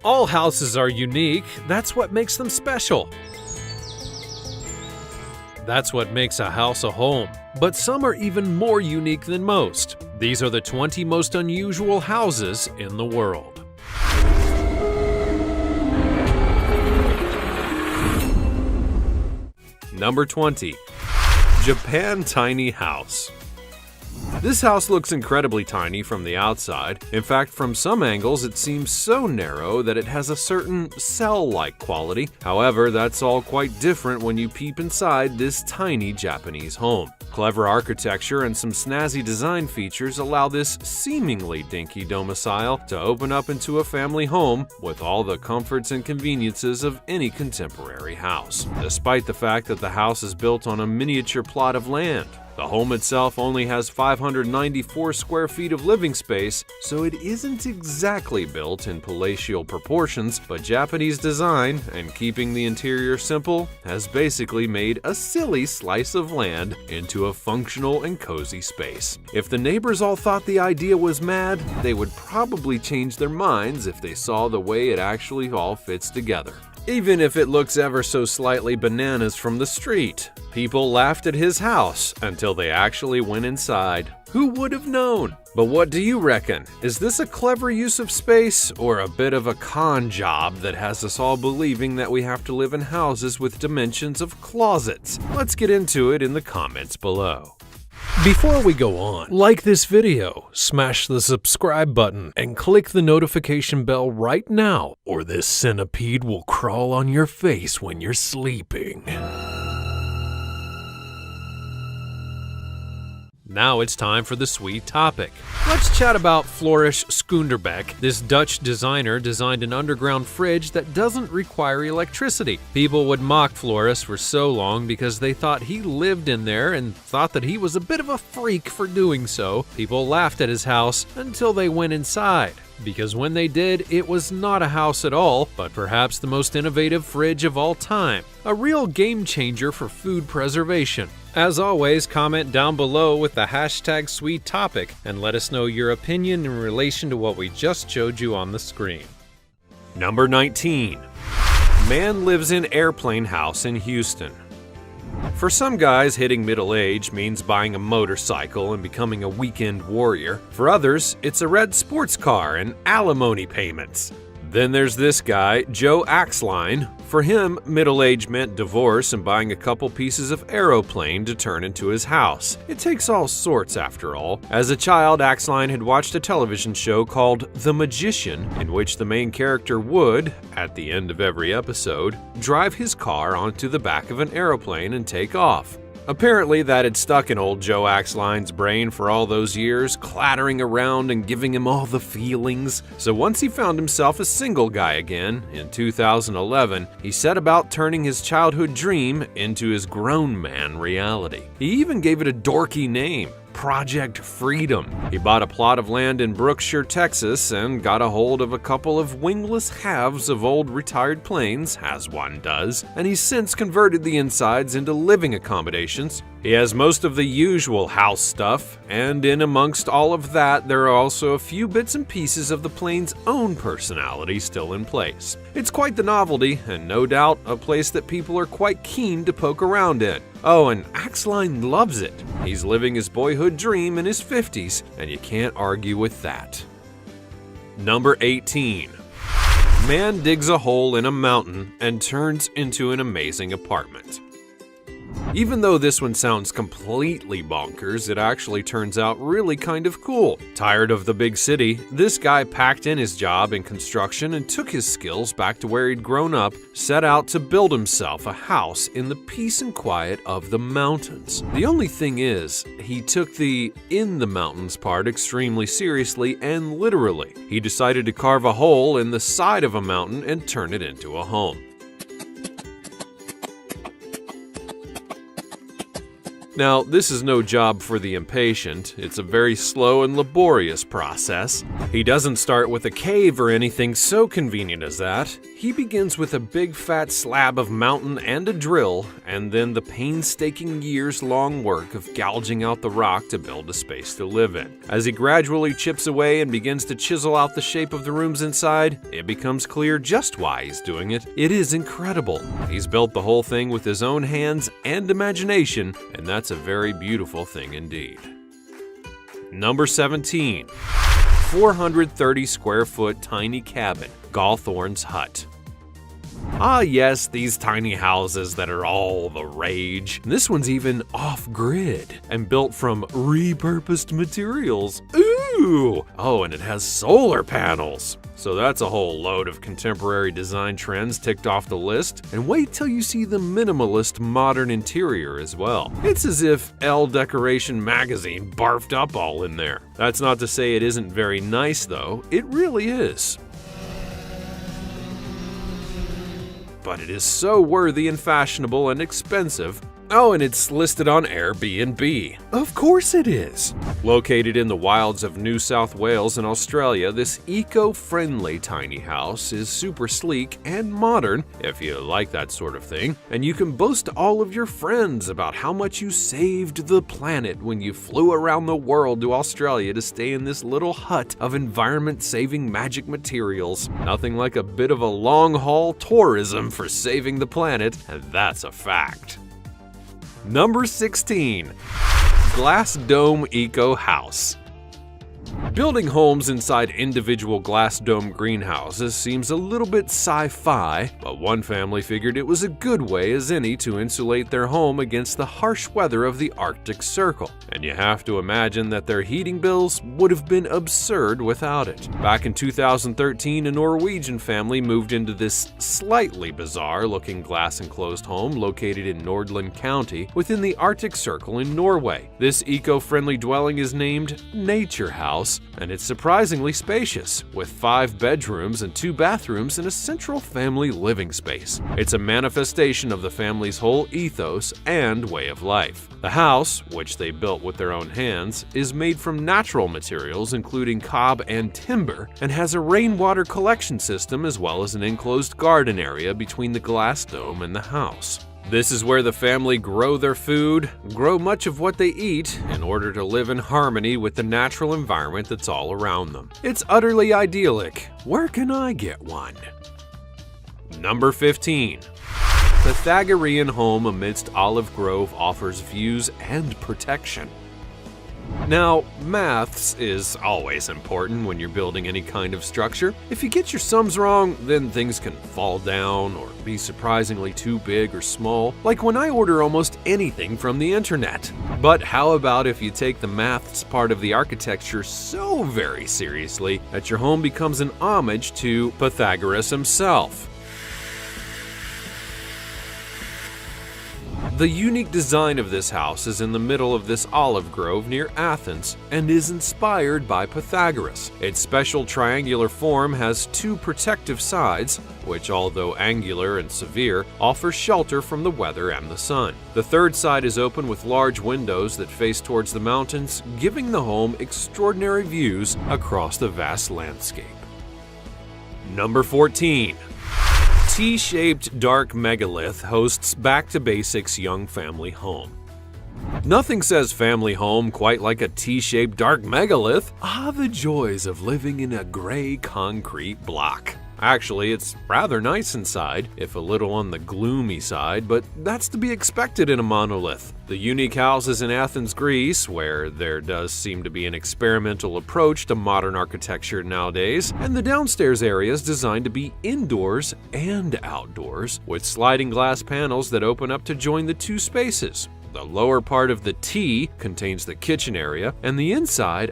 All houses are unique, that's what makes them special. That's what makes a house a home. But some are even more unique than most. These are the 20 most unusual houses in the world. Number 20. Japan Tiny House. This house looks incredibly tiny from the outside. In fact, from some angles it seems so narrow that it has a certain cell-like quality. However, that's all quite different when you peep inside this tiny Japanese home. Clever architecture and some snazzy design features allow this seemingly dinky domicile to open up into a family home with all the comforts and conveniences of any contemporary house. Despite the fact that the house is built on a miniature plot of land, the home itself only has 594 square feet of living space, so it isn't exactly built in palatial proportions, but Japanese design and keeping the interior simple has basically made a silly slice of land into a functional and cozy space. If the neighbors all thought the idea was mad, they would probably change their minds if they saw the way it actually all fits together. Even if it looks ever so slightly bananas from the street. People laughed at his house until they actually went inside. Who would have known? But what do you reckon? Is this a clever use of space or a bit of a con job that has us all believing that we have to live in houses with dimensions of closets? Let's get into it in the comments below. Before we go on, like this video, smash the subscribe button, and click the notification bell right now, or this centipede will crawl on your face when you're sleeping. Now it's time for the sweet topic. Let's chat about Floris Schoenderbeck. This Dutch designer designed an underground fridge that doesn't require electricity. People would mock Floris for so long because they thought he lived in there and thought that he was a bit of a freak for doing so. People laughed at his house until they went inside. Because when they did, it was not a house at all, but perhaps the most innovative fridge of all time. A real game changer for food preservation. As always, comment down below with the hashtag sweet topic and let us know your opinion in relation to what we just showed you on the screen. Number 19. Man lives in airplane house in Houston. For some guys, hitting middle age means buying a motorcycle and becoming a weekend warrior. For others, it's a red sports car and alimony payments. Then there's this guy, Joe Axline. For him, middle age meant divorce and buying a couple pieces of aeroplane to turn into his house. It takes all sorts after all. As a child, Axline had watched a television show called The Magician, in which the main character would, at the end of every episode, drive his car onto the back of an aeroplane and take off. Apparently, that had stuck in old Joe Axline's brain for all those years, clattering around and giving him all the feelings. So once he found himself a single guy again, in 2011, he set about turning his childhood dream into his grown man reality. He even gave it a dorky name, Project Freedom. He bought a plot of land in Brookshire, Texas, and got a hold of a couple of wingless halves of old retired planes, as one does, and he's since converted the insides into living accommodations. He has most of the usual house stuff, and in amongst all of that, there are also a few bits and pieces of the plane's own personality still in place. It's quite the novelty, and no doubt a place that people are quite keen to poke around in. Oh, and Axline loves it. He's living his boyhood dream in his 50s, and you can't argue with that. Number 18. Man digs a hole in a mountain and turns into an amazing apartment. Even though this one sounds completely bonkers, it actually turns out really kind of cool. Tired of the big city, this guy packed in his job in construction and took his skills back to where he'd grown up, set out to build himself a house in the peace and quiet of the mountains. The only thing is, he took the "in the mountains" part extremely seriously and literally. He decided to carve a hole in the side of a mountain and turn it into a home. Now, this is no job for the impatient. It's a very slow and laborious process. He doesn't start with a cave or anything so convenient as that. He begins with a big fat slab of mountain and a drill, and then the painstaking years-long work of gouging out the rock to build a space to live in. As he gradually chips away and begins to chisel out the shape of the rooms inside, it becomes clear just why he's doing it. It is incredible. He's built the whole thing with his own hands and imagination, and that's a very beautiful thing indeed. Number 17. 430 square foot tiny cabin, Gawthorne's Hut. Ah yes, these tiny houses that are all the rage. This one's even off-grid and built from repurposed materials. Ooh! Oh, and it has solar panels. So that's a whole load of contemporary design trends ticked off the list. And wait till you see the minimalist modern interior as well. It's as if Elle Decoration magazine barfed up all in there. That's not to say it isn't very nice though, it really is. But it is so worthy and fashionable and expensive. Oh, and it's listed on Airbnb. Of course it is. Located in the wilds of New South Wales in Australia, this eco-friendly tiny house is super sleek and modern, if you like that sort of thing, and you can boast to all of your friends about how much you saved the planet when you flew around the world to Australia to stay in this little hut of environment-saving magic materials. Nothing like a bit of a long-haul tourism for saving the planet, and that's a fact. Number 16. Glass Dome Eco House. Building homes inside individual glass dome greenhouses seems a little bit sci-fi, but one family figured it was a good way as any to insulate their home against the harsh weather of the Arctic Circle. And you have to imagine that their heating bills would have been absurd without it. Back in 2013, a Norwegian family moved into this slightly bizarre-looking glass-enclosed home located in Nordland County within the Arctic Circle in Norway. This eco-friendly dwelling is named Nature House, and it's surprisingly spacious, with 5 bedrooms and 2 bathrooms and a central family living space. It's a manifestation of the family's whole ethos and way of life. The house, which they built with their own hands, is made from natural materials including cob and timber, and has a rainwater collection system as well as an enclosed garden area between the glass dome and the house. This is where the family grow their food, grow much of what they eat, in order to live in harmony with the natural environment that's all around them. It's utterly idyllic. Where can I get one? Number 15. Pythagorean home amidst olive grove offers views and protection. Now, maths is always important when you're building any kind of structure. If you get your sums wrong, then things can fall down or be surprisingly too big or small, like when I order almost anything from the internet. But how about if you take the maths part of the architecture so very seriously that your home becomes an homage to Pythagoras himself? The unique design of this house is in the middle of this olive grove near Athens and is inspired by Pythagoras. Its special triangular form has 2 protective sides, which, although angular and severe, offer shelter from the weather and the sun. The 3rd side is open with large windows that face towards the mountains, giving the home extraordinary views across the vast landscape. Number 14. T-shaped dark megalith hosts Back to Basics young family home. Nothing says family home quite like a T-shaped dark megalith. Ah, the joys of living in a gray concrete block. Actually, it's rather nice inside, if a little on the gloomy side, but that's to be expected in a monolith. The unique house is in Athens, Greece, where there does seem to be an experimental approach to modern architecture nowadays, and the downstairs area is designed to be indoors and outdoors, with sliding glass panels that open up to join the 2 spaces. The lower part of the T contains the kitchen area, and the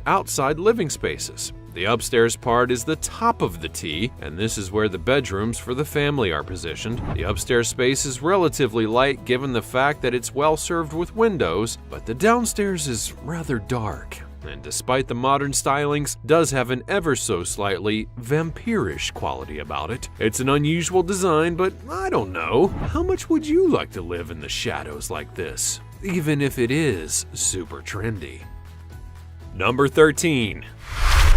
outside living spaces. The upstairs part is the top of the T, and this is where the bedrooms for the family are positioned. The upstairs space is relatively light given the fact that it's well served with windows, but the downstairs is rather dark, and despite the modern stylings, does have an ever so slightly vampirish quality about it. It's an unusual design, but I don't know. How much would you like to live in the shadows like this? even if it is super trendy. Number 13.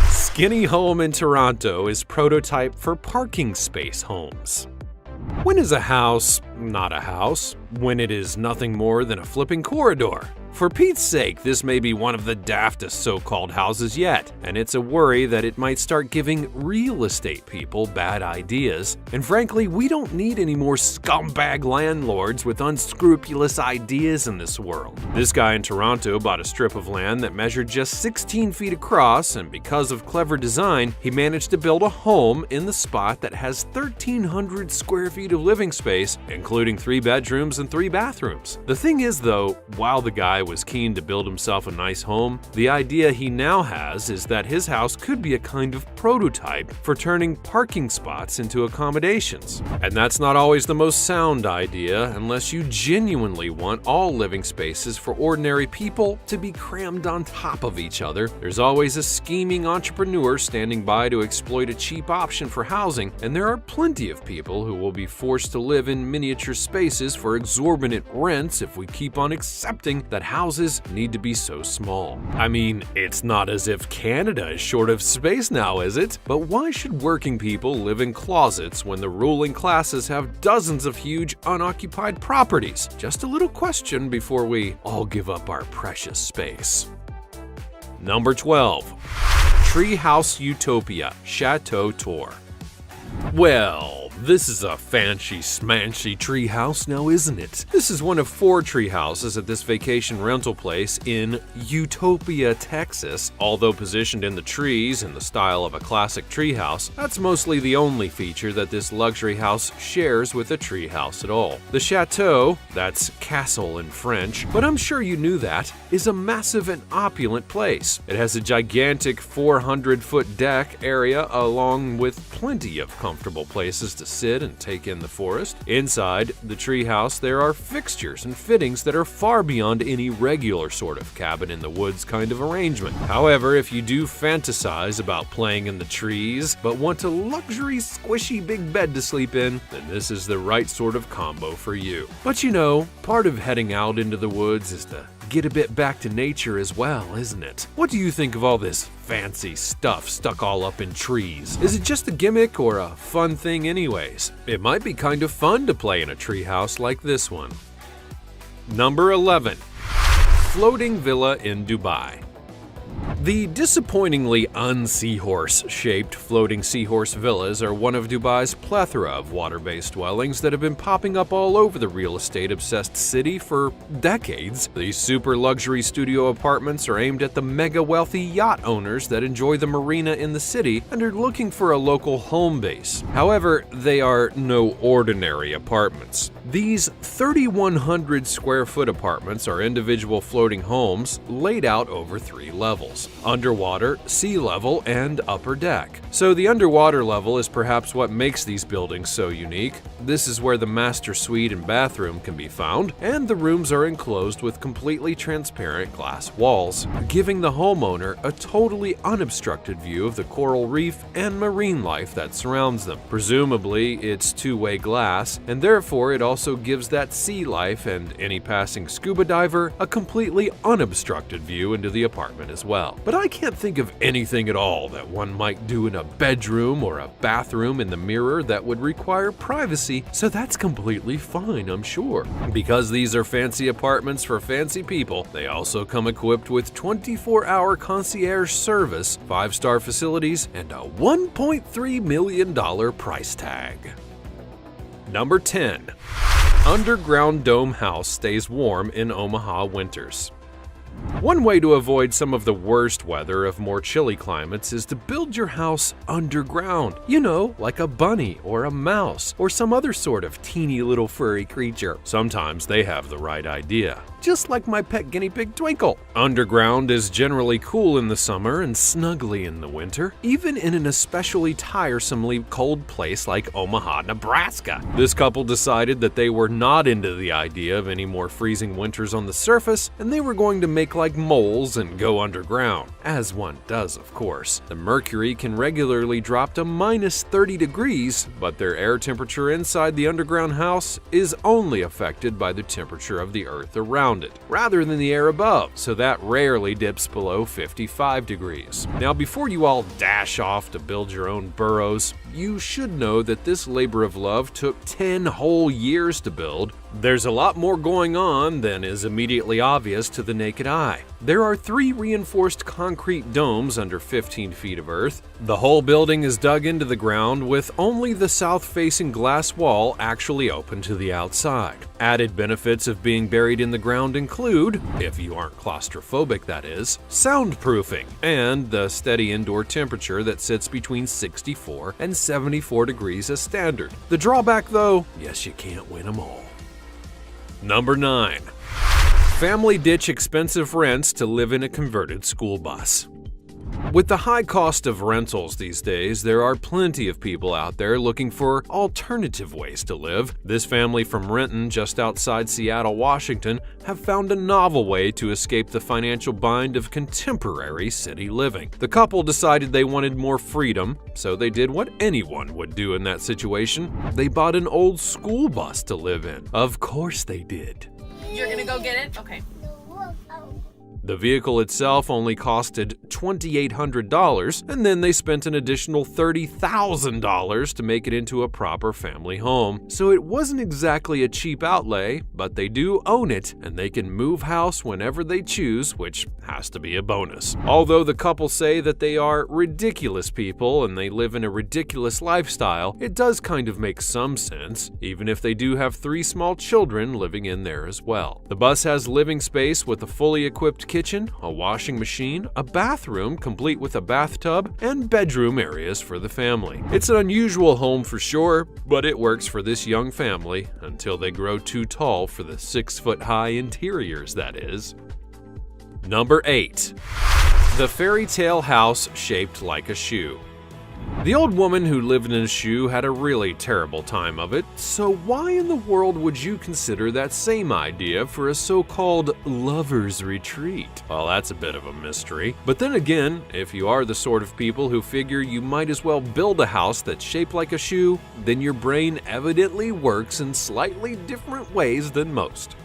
Skinny Home in Toronto is prototype for parking space homes. When is a house not a house? When it is nothing more than a flipping corridor. For Pete's sake, this may be one of the daftest so-called houses yet, and it's a worry that it might start giving real estate people bad ideas. And frankly, we don't need any more scumbag landlords with unscrupulous ideas in this world. This guy in Toronto bought a strip of land that measured just 16 feet across, and because of clever design, he managed to build a home in the spot that has 1,300 square feet of living space, including 3 bedrooms and 3 bathrooms. The thing is though, while the guy was keen to build himself a nice home, the idea he now has is that his house could be a kind of prototype for turning parking spots into accommodations. And that's not always the most sound idea unless you genuinely want all living spaces for ordinary people to be crammed on top of each other. There's always a scheming entrepreneur standing by to exploit a cheap option for housing, and there are plenty of people who will be forced to live in miniature spaces for exorbitant rents if we keep on accepting that houses need to be so small. I mean, it's not as if Canada is short of space now, is it? But why should working people live in closets when the ruling classes have dozens of huge unoccupied properties? Just a little question before we all give up our precious space. Number 12. Treehouse Utopia Chateau Tour. Well, this is a fancy smancy treehouse now, isn't it? This is one of 4 tree houses at this vacation rental place in Utopia, Texas. Although positioned in the trees in the style of a classic treehouse, that's mostly the only feature that this luxury house shares with a treehouse at all. The chateau, that's castle in French, but I'm sure you knew that, is a massive and opulent place. It has a gigantic 400-foot deck area along with plenty of comfortable places to sit and take in the forest. Inside the treehouse, there are fixtures and fittings that are far beyond any regular sort of cabin in the woods kind of arrangement. However, if you do fantasize about playing in the trees but want a luxury squishy big bed to sleep in, then this is the right sort of combo for you. But you know, part of heading out into the woods is to get a bit back to nature as well, isn't it? What do you think of all this fancy stuff stuck all up in trees? Is it just a gimmick or a fun thing anyways? It might be kind of fun to play in a treehouse like this one. Number 11. Floating Villa in Dubai. The disappointingly un-seahorse-shaped floating seahorse villas are one of Dubai's plethora of water-based dwellings that have been popping up all over the real estate-obsessed city for decades. These super luxury studio apartments are aimed at the mega-wealthy yacht owners that enjoy the marina in the city and are looking for a local home base. However, they are no ordinary apartments. These 3,100 square foot apartments are individual floating homes laid out over 3 levels: underwater, sea level, and upper deck. So the underwater level is perhaps what makes these buildings so unique. This is where the master suite and bathroom can be found, and the rooms are enclosed with completely transparent glass walls, giving the homeowner a totally unobstructed view of the coral reef and marine life that surrounds them. Presumably, it's two-way glass, and therefore it also gives that sea life and any passing scuba diver a completely unobstructed view into the apartment as well. But I can't think of anything at all that one might do in a bedroom or a bathroom in the mirror that would require privacy, so that's completely fine, I'm sure. Because these are fancy apartments for fancy people, they also come equipped with 24-hour concierge service, 5-star facilities, and a $1.3 million price tag. Number 10. Underground dome house stays warm in Omaha winters. One way to avoid some of the worst weather of more chilly climates is to build your house underground. You know, like a bunny or a mouse or some other sort of teeny little furry creature. Sometimes they have the right idea. Just like my pet guinea pig Twinkle. Underground is generally cool in the summer and snuggly in the winter, even in an especially tiresomely cold place like Omaha, Nebraska. This couple decided that they were not into the idea of any more freezing winters on the surface, and they were going to make like moles and go underground. As one does, of course. The mercury can regularly drop to minus 30 degrees, but their air temperature inside the underground house is only affected by the temperature of the earth around around it, rather than the air above, so that rarely dips below 55 degrees. Now, before you all dash off to build your own burrows, you should know that this labor of love took 10 whole years to build. There's a lot more going on than is immediately obvious to the naked eye. There are 3 reinforced concrete domes under 15 feet of earth. The whole building is dug into the ground with only the south-facing glass wall actually open to the outside. Added benefits of being buried in the ground include, if you aren't claustrophobic that is, soundproofing, and the steady indoor temperature that sits between 64 and 74 degrees as standard. The drawback though, yes, you can't win them all. Number 9. Family ditch expensive rents to live in a converted school bus. With the high cost of rentals these days, there are plenty of people out there looking for alternative ways to live. This family from Renton, just outside Seattle, Washington, have found a novel way to escape the financial bind of contemporary city living. The couple decided they wanted more freedom, so they did what anyone would do in that situation. They bought an old school bus to live in. Of course they did. You're gonna go get it? Okay. The vehicle itself only costed $2,800, and then they spent an additional $30,000 to make it into a proper family home. So it wasn't exactly a cheap outlay, but they do own it, and they can move house whenever they choose, which has to be a bonus. Although the couple say that they are ridiculous people and they live in a ridiculous lifestyle, it does kind of make some sense, even if they do have 3 small children living in there as well. The bus has living space with a fully equipped kitchen, a washing machine, a bathroom complete with a bathtub, and bedroom areas for the family. It's an unusual home for sure, but it works for this young family until they grow too tall for the 6-foot-high interiors, that is. Number 8. The fairy tale house shaped like a shoe. The old woman who lived in a shoe had a really terrible time of it, so why in the world would you consider that same idea for a so-called lover's retreat? Well, that's a bit of a mystery. But then again, if you are the sort of people who figure you might as well build a house that's shaped like a shoe, then your brain evidently works in slightly different ways than most.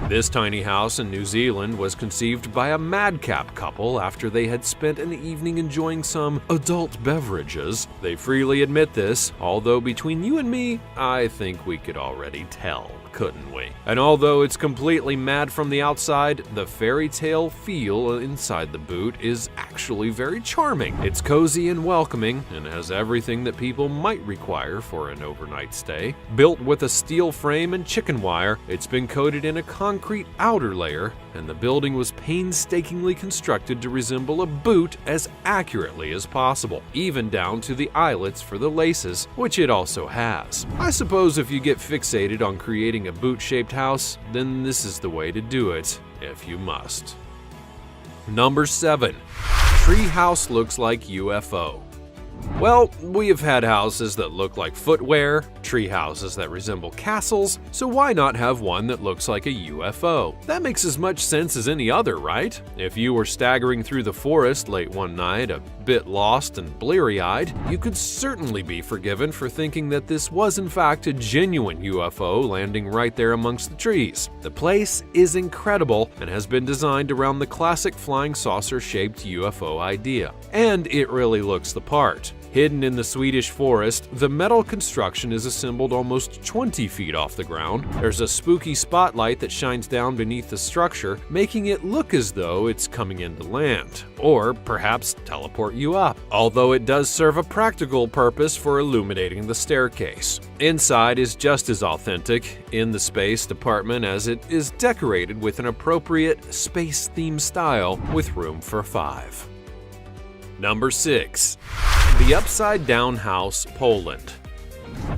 This tiny house in New Zealand was conceived by a madcap couple after they had spent an evening enjoying some adult beverages. They freely admit this, although between you and me, I think we could already tell, couldn't we? And although it's completely mad from the outside, the fairy tale feel inside the boot is actually very charming. It's cozy and welcoming and has everything that people might require for an overnight stay. Built with a steel frame and chicken wire, it's been coated in a concrete outer layer, and the building was painstakingly constructed to resemble a boot as accurately as possible, even down to the eyelets for the laces, which it also has. I suppose if you get fixated on creating a boot-shaped house, then this is the way to do it, if you must. Number 7. Tree house looks like UFO. Well, we have had houses that look like footwear, tree houses that resemble castles, so why not have one that looks like a UFO? That makes as much sense as any other, right? If you were staggering through the forest late one night, a bit lost and bleary-eyed, you could certainly be forgiven for thinking that this was in fact a genuine UFO landing right there amongst the trees. The place is incredible and has been designed around the classic flying saucer-shaped UFO idea. And it really looks the part. Hidden in the Swedish forest, the metal construction is assembled almost 20 feet off the ground. There's a spooky spotlight that shines down beneath the structure, making it look as though it's coming into land, or perhaps teleport you up, although it does serve a practical purpose for illuminating the staircase. Inside is just as authentic in the space department as it is decorated with an appropriate space-themed style with room for 5. Number 6. The Upside Down House, Poland.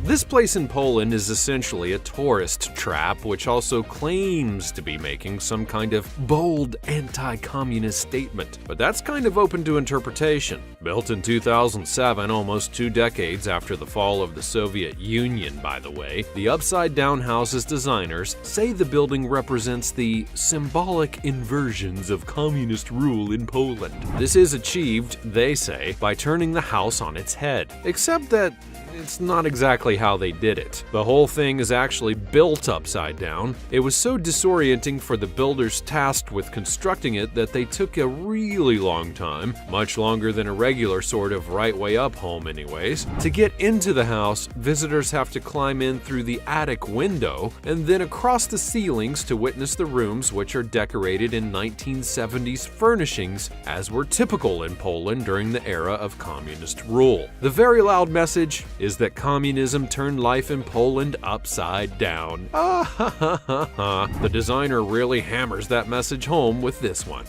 This place in Poland is essentially a tourist trap, which also claims to be making some kind of bold anti-communist statement. But that's kind of open to interpretation. Built in 2007, almost 2 decades after the fall of the Soviet Union, by the way, the Upside Down House's designers say the building represents the symbolic inversions of communist rule in Poland. This is achieved, they say, by turning the house on its head. Except that it's not exactly how they did it. The whole thing is actually built upside down. It was so disorienting for the builders tasked with constructing it that they took a really long time, much longer than a regular sort of right way up home anyways. To get into the house, visitors have to climb in through the attic window and then across the ceilings to witness the rooms, which are decorated in 1970s furnishings as were typical in Poland during the era of communist rule. The very loud message is that communism turned life in Poland upside down. Ah ha ha ha ha. The designer really hammers that message home with this one.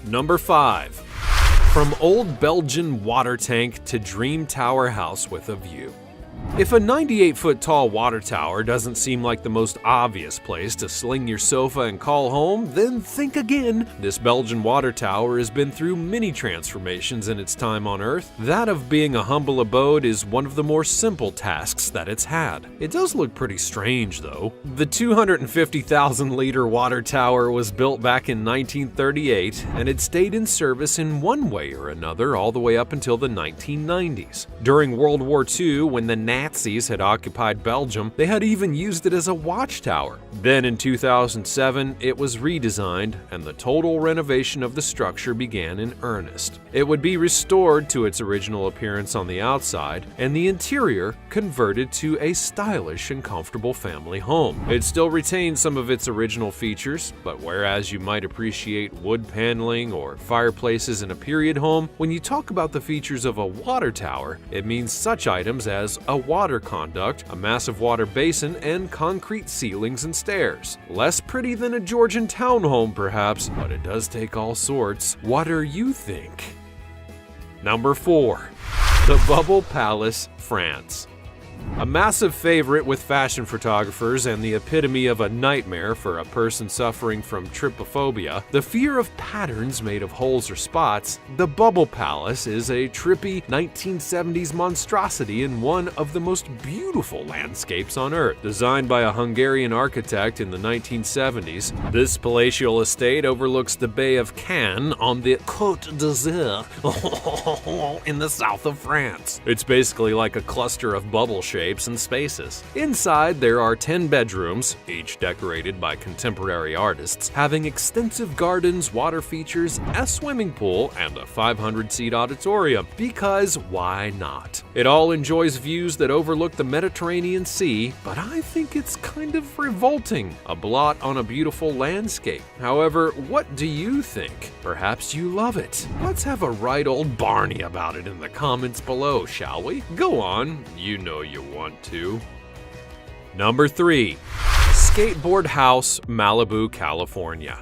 Number 5. From old Belgian water tank to dream tower house with a view. If a 98-foot tall water tower doesn't seem like the most obvious place to sling your sofa and call home, then think again. This Belgian water tower has been through many transformations in its time on Earth. That of being a humble abode is one of the more simple tasks that it's had. It does look pretty strange, though. The 250,000-liter water tower was built back in 1938, and it stayed in service in one way or another all the way up until the 1990s. During World War II, when the Nazis had occupied Belgium, they had even used it as a watchtower. Then in 2007, it was redesigned, and the total renovation of the structure began in earnest. It would be restored to its original appearance on the outside, and the interior converted to a stylish and comfortable family home. It still retains some of its original features, but whereas you might appreciate wood paneling or fireplaces in a period home, when you talk about the features of a water tower, it means such items as a water conduct, a massive water basin, and concrete ceilings and stairs. Less pretty than a Georgian townhome perhaps, but it does take all sorts. What do you think? Number 4. The Bubble Palace, France. A massive favorite with fashion photographers and the epitome of a nightmare for a person suffering from trypophobia, the fear of patterns made of holes or spots, the Bubble Palace is a trippy 1970s monstrosity in one of the most beautiful landscapes on Earth. Designed by a Hungarian architect in the 1970s, this palatial estate overlooks the Bay of Cannes on the Côte d'Azur in the south of France. It's basically like a cluster of bubble shapes and spaces. Inside, there are 10 bedrooms, each decorated by contemporary artists, having extensive gardens, water features, a swimming pool, and a 500-seat auditorium. Because why not? It all enjoys views that overlook the Mediterranean Sea, but I think it's kind of revolting, a blot on a beautiful landscape. However, what do you think? Perhaps you love it. Let's have a right old Barney about it in the comments below, shall we? Go on, you know you want to. Number 3. Skateboard House, Malibu, California.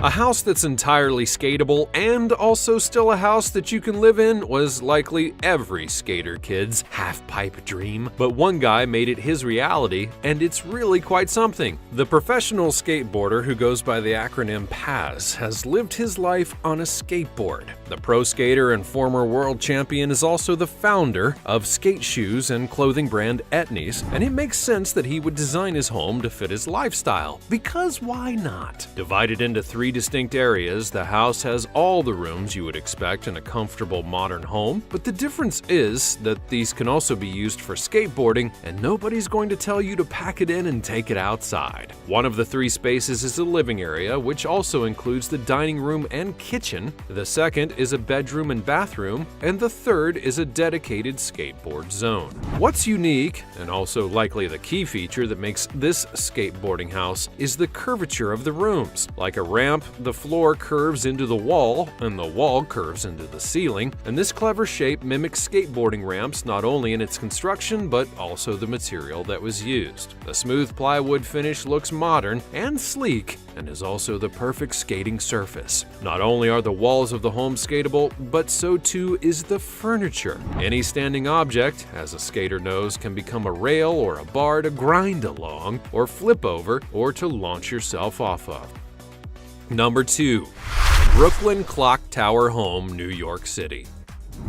A house that's entirely skatable and also still a house that you can live in was likely every skater kid's half-pipe dream, but one guy made it his reality, and it's really quite something. The professional skateboarder who goes by the acronym PAZ has lived his life on a skateboard. The pro skater and former world champion is also the founder of skate shoes and clothing brand Etnies, and it makes sense that he would design his home to fit his lifestyle, because why not? Divided into 3 distinct areas, the house has all the rooms you would expect in a comfortable modern home, but the difference is that these can also be used for skateboarding, and nobody's going to tell you to pack it in and take it outside. One of the 3 spaces is a living area, which also includes the dining room and kitchen. The second is a bedroom and bathroom, and the third is a dedicated skateboard zone. What's unique, and also likely the key feature that makes this skateboarding house, is the curvature of the rooms. Like a ramp, the floor curves into the wall, and the wall curves into the ceiling, and this clever shape mimics skateboarding ramps not only in its construction, but also the material that was used. The smooth plywood finish looks modern and sleek, and is also the perfect skating surface. Not only are the walls of the home skatable, but so too is the furniture. Any standing object, as a skater knows, can become a rail or a bar to grind along, or flip over, or to launch yourself off of. Number 2. Brooklyn Clock Tower Home, New York City.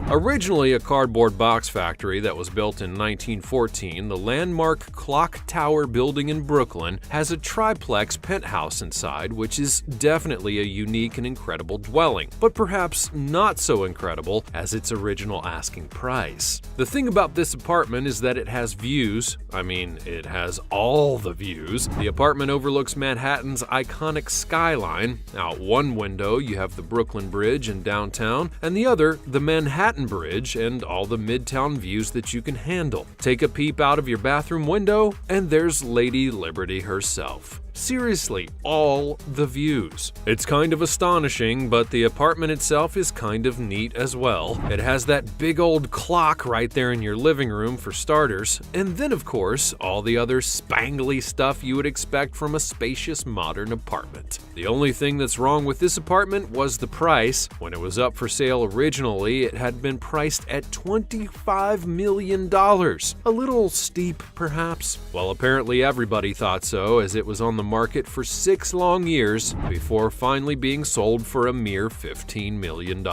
Originally a cardboard box factory that was built in 1914, the landmark Clock Tower building in Brooklyn has a triplex penthouse inside, which is definitely a unique and incredible dwelling, but perhaps not so incredible as its original asking price. The thing about this apartment is that it has views. I mean, it has all the views. The apartment overlooks Manhattan's iconic skyline. Out one window, you have the Brooklyn Bridge in downtown, and the other, the Manhattan Bridge and all the midtown views that you can handle. Take a peep out of your bathroom window, and there's Lady Liberty herself. Seriously, all the views. It's kind of astonishing, but the apartment itself is kind of neat as well. It has that big old clock right there in your living room for starters, and then of course, all the other spangly stuff you would expect from a spacious modern apartment. The only thing that's wrong with this apartment was the price. When it was up for sale originally, it had been priced at $25 million. A little steep, perhaps? Well, apparently everybody thought so, as it was on the market for 6 long years before finally being sold for a mere $15 million.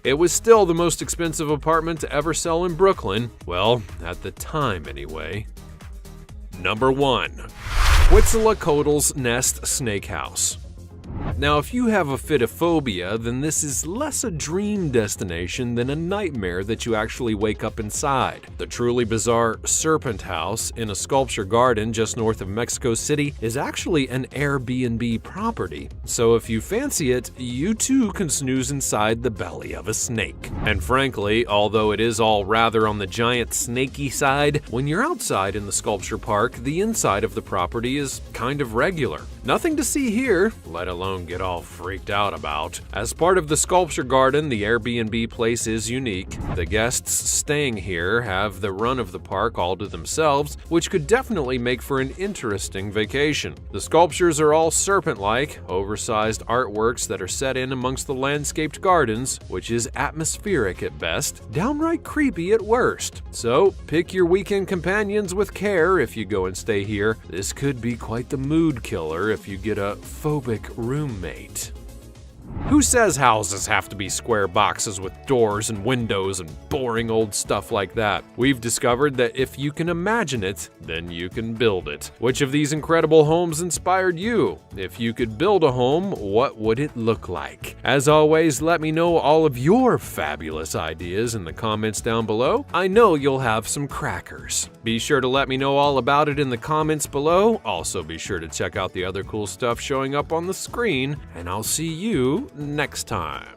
It was still the most expensive apartment to ever sell in Brooklyn, well, at the time anyway. Number 1. Quetzalcoatl's Nest Snake House. Now, if you have ophidiophobia, then this is less a dream destination than a nightmare that you actually wake up inside. The truly bizarre Serpent House in a sculpture garden just north of Mexico City is actually an Airbnb property. So if you fancy it, you too can snooze inside the belly of a snake. And frankly, although it is all rather on the giant snaky side, when you're outside in the sculpture park, the inside of the property is kind of regular. Nothing to see here, let alone get all freaked out about. As part of the sculpture garden, the Airbnb place is unique. The guests staying here have the run of the park all to themselves, which could definitely make for an interesting vacation. The sculptures are all serpent-like, oversized artworks that are set in amongst the landscaped gardens, which is atmospheric at best, downright creepy at worst. So pick your weekend companions with care if you go and stay here. This could be quite the mood killer if you get a phobic roommate. Who says houses have to be square boxes with doors and windows and boring old stuff like that? We've discovered that if you can imagine it, then you can build it. Which of these incredible homes inspired you? If you could build a home, what would it look like? As always, let me know all of your fabulous ideas in the comments down below. I know you'll have some crackers. Be sure to let me know all about it in the comments below. Also be sure to check out the other cool stuff showing up on the screen, and I'll see you next time.